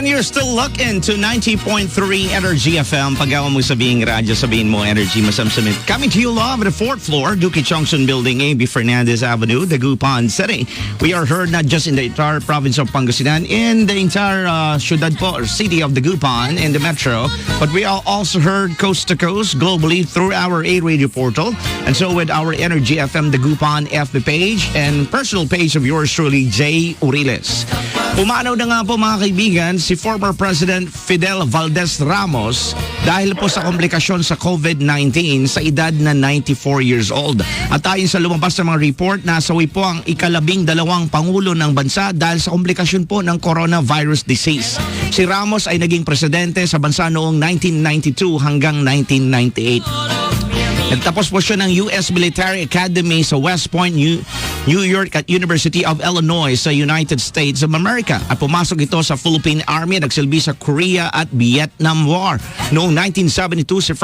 And you're still looking to 90.3 Energy FM. Paggawa mo sabihing radyo, sabihin mo Energy Masamsamit. Coming to you live at the 4th floor, Duque Junction Building, A.B. Fernandez Avenue, Dagupan City. We are heard not just in the entire province of Pangasinan, in the entire ciudad po, or city of Dagupan, in the metro. But we are also heard coast to coast, globally, through our A-Radio portal. And so with our Energy FM Dagupan FB page and personal page of yours truly, J. Oriles. Pumanaw na nga po mga kaibigan si former President Fidel Valdez Ramos dahil po sa komplikasyon sa COVID-19 sa edad na 94 years old. At ayon sa lumabas na mga report, nasawi po ang ika-12 Pangulo ng bansa dahil sa komplikasyon po ng coronavirus disease. Si Ramos ay naging presidente sa bansa noong 1992 hanggang 1998. Nagtapos po siya ng U.S. Military Academy sa West Point, New York at University of Illinois sa United States of America. At pumasok ito sa Philippine Army at nagsilbi sa Korea at Vietnam War. Noong 1972, si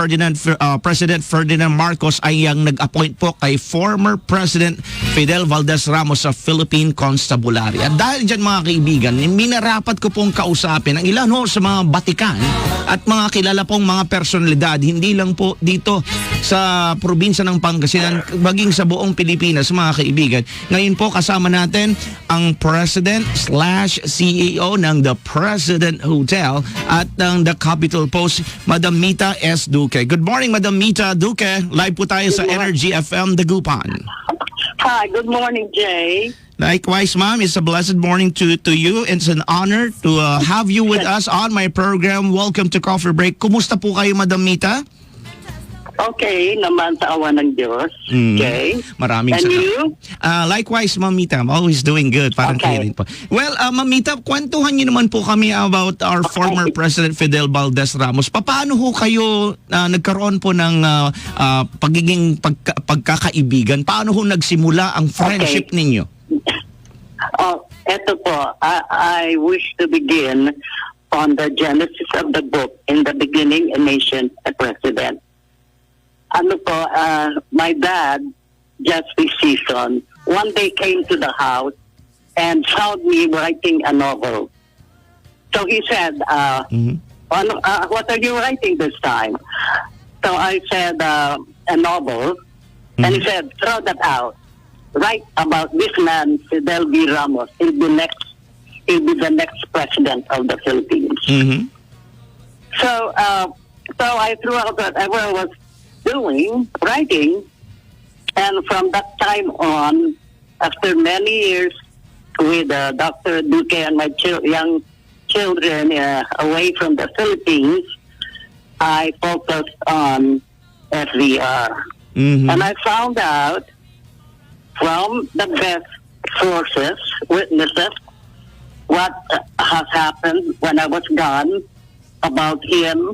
President Ferdinand Marcos ay ang nag-appoint po kay former President Fidel Valdez Ramos sa Philippine Constabulary. At dahil dyan mga kaibigan, minarapat ko pong kausapin ang ilan ho sa mga batikan at mga kilala pong mga personalidad, hindi lang po dito sa probinsya ng Pangasinan, maging sa buong Pilipinas mga kaibigan. Ngayon po kasama natin ang President/CEO ng The President Hotel at ng The Capital Post, Madam Mita S. Duque. Good morning, Madam Mita Duque. Live po tayo sa Energy FM Dagupan. Hi, good morning, Jay. Likewise, ma'am, it's a blessed morning to you. It's an honor to have you with us on my program. Welcome to Coffee Break. Kumusta po kayo, Madam Mita? Okay, naman sa awa ng Diyos. Okay. Maraming And you? Likewise, Ma'am Mita. I'm always doing good. Parang kayo rin po. Well, Ma'am Mita, kwentuhan niyo naman po kami about our former President Fidel Valdez Ramos. Paano ho kayo nagkaroon po ng pagiging pagkakaibigan? Paano ho nagsimula ang friendship ninyo? Eto po. I wish to begin on the genesis of the book, In the Beginning, a Nation, a President. My dad, just this season, one day came to the house and found me writing a novel. So he said, what are you writing this time? So I said, a novel. And he said, throw that out. Write about this man, Fidel V. Ramos. He'll be the next president of the Philippines. So I threw out whatever I was writing, and from that time on, after many years with Dr. Duque and my young children away from the Philippines, I focused on FVR. And I found out from the best sources, witnesses, what has happened when I was gone about him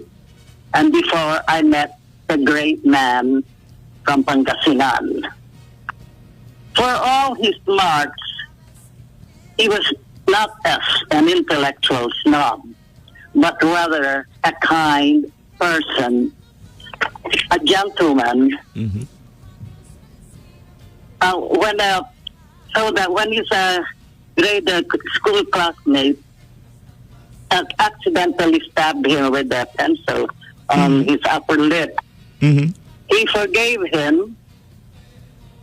and before I met the great man from Pangasinan. For all his marks, he was not as an intellectual snob, but rather a kind person, a gentleman. So that when his grade school classmate accidentally stabbed him with a pencil on his upper lip, he forgave him,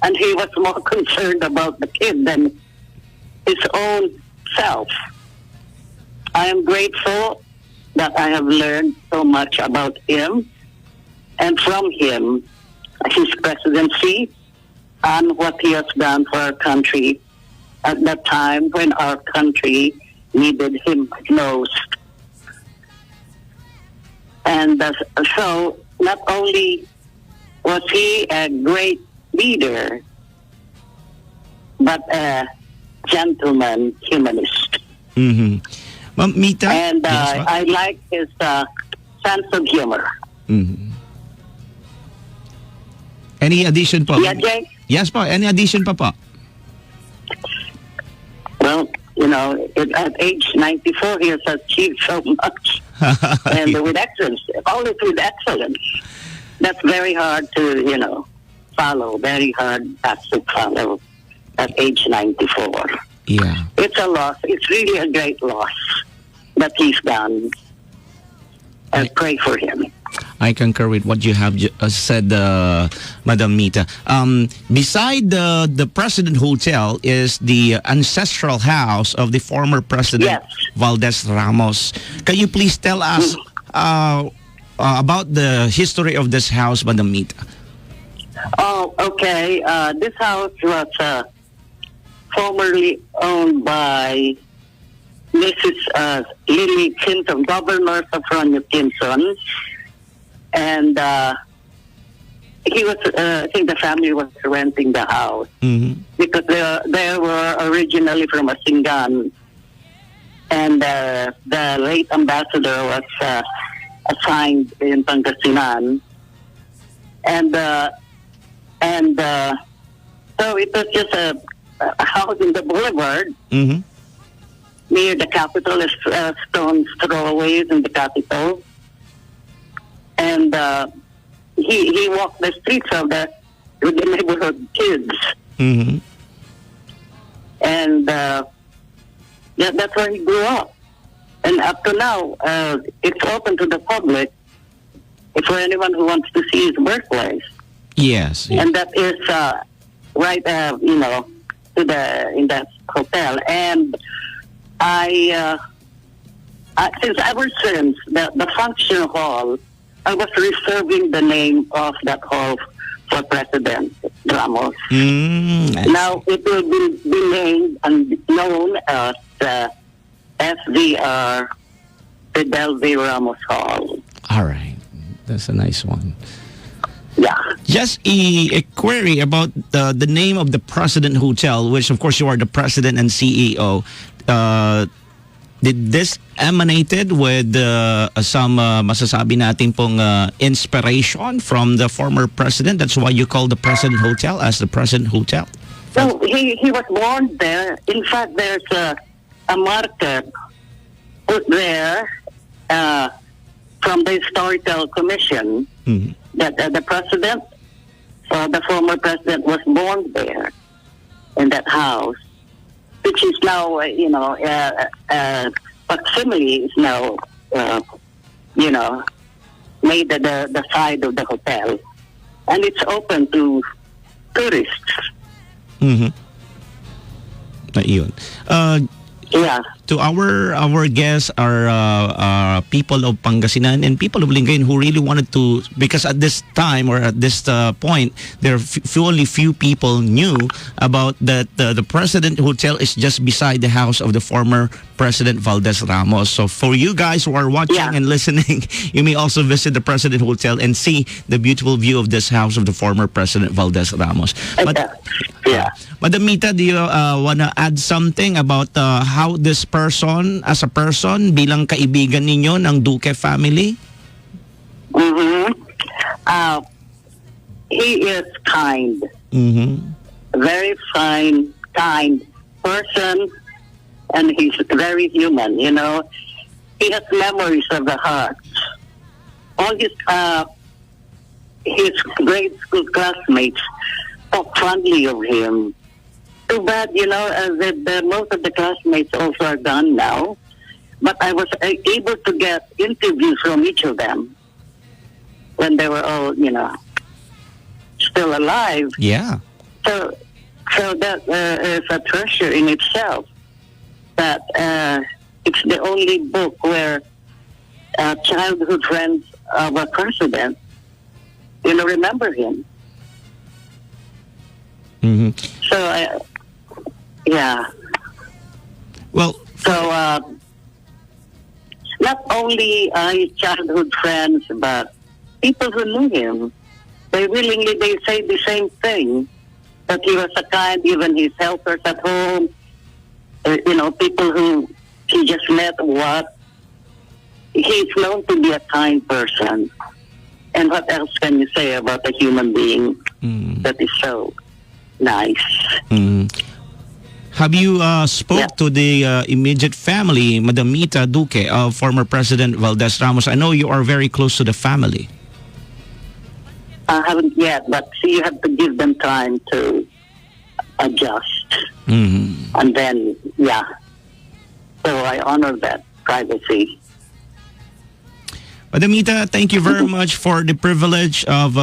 and he was more concerned about the kid than his own self. I am grateful that I have learned so much about him and from him, his presidency, and what he has done for our country at that time when our country needed him most. And so not only was he a great leader, but a gentleman humanist. Ma'am Mita? And I like his sense of humor. Any addition po? Yeah, Jay? Yes po, any addition pa po? Well, at age 94, he has achieved so much. And with excellence, always with excellence. That's very hard to, follow, very hard to follow at age 94. Yeah. It's a loss. It's really a great loss. that he's done, and pray for him. I concur with what you have said, Madam Mita. Beside the President Hotel is the ancestral house of the former President Yes. Valdez Ramos. Can you please tell us about the history of this house, Madam Mita? Oh, okay. This house was formerly owned by Mrs. Lily Clinton, Governor Safronio Clinton. And he was, I think the family was renting the house because they were originally from Asingan. And the late ambassador was assigned in Pangasinan. And so it was just a house in the boulevard near the Capitol, stone's throw away in the Capitol. And he walked the streets of the neighborhood kids. And that's where he grew up. And up to now, it's open to the public for anyone who wants to see his birthplace. Yes. And that is right, in that hotel. And ever since the function hall, I was reserving the name of that hall for President Ramos. Now it will be named and known as the FDR Fidel V. Ramos Hall. All right. That's a nice one. Yeah. Just a query about the name of the President Hotel, which of course you are the President and CEO. Did this emanated with some masasabi natin pong inspiration from the former president? That's why you call the President Hotel as the President Hotel? So he was born there. In fact, there's a marker put there from the Historical Commission that the president, the former president, was born there in that house, which is now, facsimile is now, made at the side of the hotel. And it's open to tourists. Yun. Yeah. To our guests are people of Pangasinan and people of Lingayen who really wanted to, because at this time or at this point, there are only few people knew about that the President Hotel is just beside the house of the former President Valdez Ramos. So for you guys who are watching and listening, you may also visit the President Hotel and see the beautiful view of this house of the former President Valdez Ramos. Madam Mita, do you want to add something about how this person, as a person, bilang kaibigan ninyo ng Duque family? He is kind. Very fine, kind person, and he's very human, He has memories of the heart. All his grade school classmates talk fondly of him. Too bad, most of the classmates also are gone now. But I was able to get interviews from each of them when they were all, still alive. Yeah. So that is a treasure in itself. That it's the only book where childhood friends of a president, remember him. So, Well, so not only his childhood friends, but people who knew him, they say the same thing, that he was a kind, even his helpers at home, people who he just met, he's known to be a kind person. And what else can you say about a human being that is so nice? Have you spoke to the immediate family, Madam Mita Duque, of former President Valdez Ramos? I know you are very close to the family. I haven't yet, but you have to give them time to adjust. And then, so I honor that. privacy. Madam Mita, thank you very much for the privilege of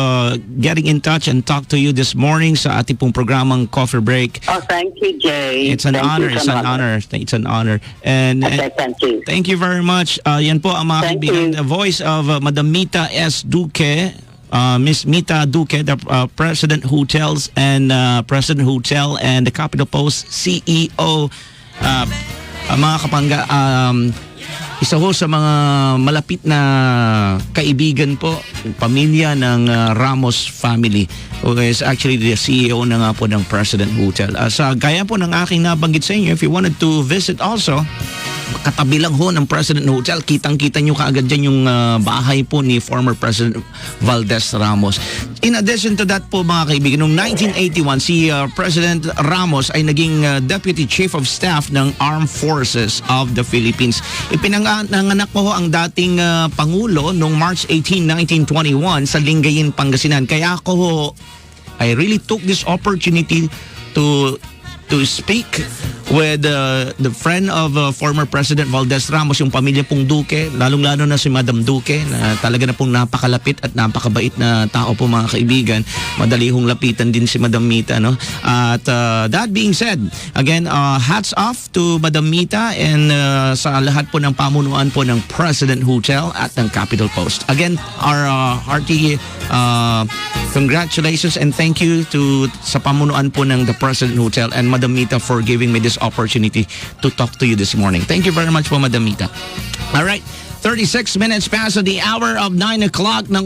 getting in touch and talk to you this morning sa ating pong programang Coffee Break. Oh, thank you, Jay. It's an Thank honor. you It's so an much. honor. It's an honor. And Okay, thank you. thank you very much. Yan po ang mga Thank kaibigan, you. the voice of Madam Mita S. Duque, Miss Mita Duque, the President Hotels and President Hotel and the Capital Post CEO. Mga kapangga, isa ho sa mga malapit na kaibigan po, pamilya ng Ramos family, who is actually the CEO na nga po ng President Hotel. Sa gaya po ng aking nabanggit sa inyo, if you wanted to visit also, katabi lang ho ng President Hotel, kitang-kita nyo kaagad dyan yung bahay po ni former President Valdez Ramos. In addition to that po mga kaibigan, noong 1981, si President Ramos ay naging Deputy Chief of Staff ng Armed Forces of the Philippines. Ipinanganak po ho ang dating Pangulo noong March 18, 1921 sa Lingayen, Pangasinan. Kaya ako ho, I really took this opportunity to speak with the friend of former President Valdez Ramos, yung pamilya pong Duque, lalong-lalo na si Madam Duque, na talaga na pong napakalapit at napakabait na tao po mga kaibigan. Madali hong lapitan din si Madam Mita, no? At that being said, again, hats off to Madam Mita and sa lahat po ng pamunuan po ng President Hotel at ng Capital Post. Again, our hearty congratulations and thank you to sa pamunuan po ng the President Hotel and Madam Mita for giving me this opportunity to talk to you this morning. Thank you very much po, Madam Mita. All right, 36 minutes past the hour of 9 o'clock ng